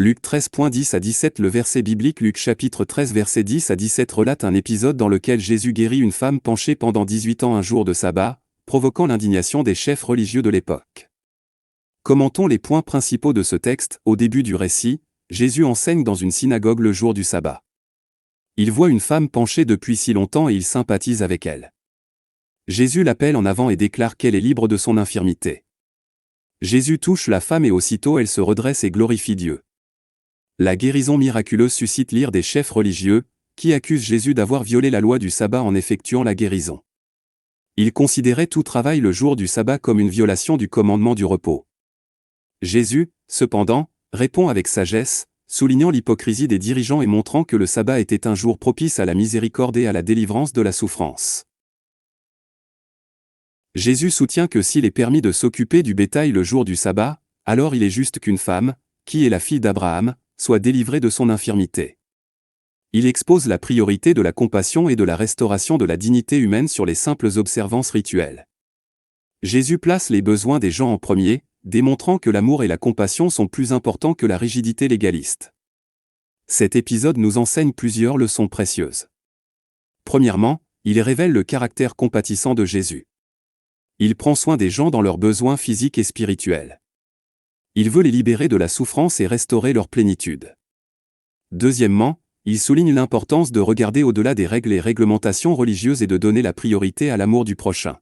Luc 13.10 à 17. Le verset biblique Luc chapitre 13 verset 10 à 17 relate un épisode dans lequel Jésus guérit une femme penchée pendant 18 ans un jour de sabbat, provoquant l'indignation des chefs religieux de l'époque. Commentons les points principaux de ce texte. Au début du récit, Jésus enseigne dans une synagogue le jour du sabbat. Il voit une femme penchée depuis si longtemps et il sympathise avec elle. Jésus l'appelle en avant et déclare qu'elle est libre de son infirmité. Jésus touche la femme et aussitôt elle se redresse et glorifie Dieu. La guérison miraculeuse suscite l'ire des chefs religieux, qui accusent Jésus d'avoir violé la loi du sabbat en effectuant la guérison. Ils considéraient tout travail le jour du sabbat comme une violation du commandement du repos. Jésus, cependant, répond avec sagesse, soulignant l'hypocrisie des dirigeants et montrant que le sabbat était un jour propice à la miséricorde et à la délivrance de la souffrance. Jésus soutient que s'il est permis de s'occuper du bétail le jour du sabbat, alors il est juste qu'une femme, qui est la fille d'Abraham, soit délivrée de son infirmité. Il expose la priorité de la compassion et de la restauration de la dignité humaine sur les simples observances rituelles. Jésus place les besoins des gens en premier, démontrant que l'amour et la compassion sont plus importants que la rigidité légaliste. Cet épisode nous enseigne plusieurs leçons précieuses. Premièrement, il révèle le caractère compatissant de Jésus. Il prend soin des gens dans leurs besoins physiques et spirituels. Il veut les libérer de la souffrance et restaurer leur plénitude. Deuxièmement, il souligne l'importance de regarder au-delà des règles et réglementations religieuses et de donner la priorité à l'amour du prochain.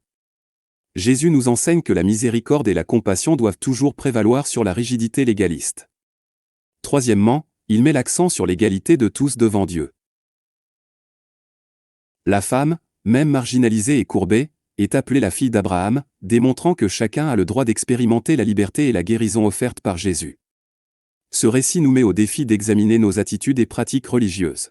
Jésus nous enseigne que la miséricorde et la compassion doivent toujours prévaloir sur la rigidité légaliste. Troisièmement, il met l'accent sur l'égalité de tous devant Dieu. La femme, même marginalisée et courbée, est appelée la fille d'Abraham, démontrant que chacun a le droit d'expérimenter la liberté et la guérison offerte par Jésus. Ce récit nous met au défi d'examiner nos attitudes et pratiques religieuses.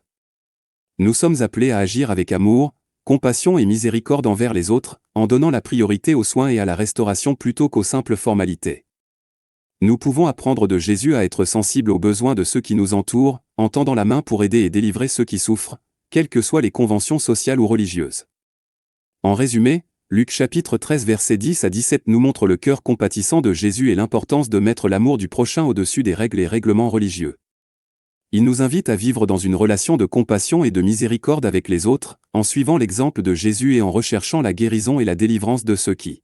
Nous sommes appelés à agir avec amour, compassion et miséricorde envers les autres, en donnant la priorité aux soins et à la restauration plutôt qu'aux simples formalités. Nous pouvons apprendre de Jésus à être sensibles aux besoins de ceux qui nous entourent, en tendant la main pour aider et délivrer ceux qui souffrent, quelles que soient les conventions sociales ou religieuses. En résumé, Luc chapitre 13 versets 10 à 17 nous montre le cœur compatissant de Jésus et l'importance de mettre l'amour du prochain au-dessus des règles et règlements religieux. Il nous invite à vivre dans une relation de compassion et de miséricorde avec les autres, en suivant l'exemple de Jésus et en recherchant la guérison et la délivrance de ceux qui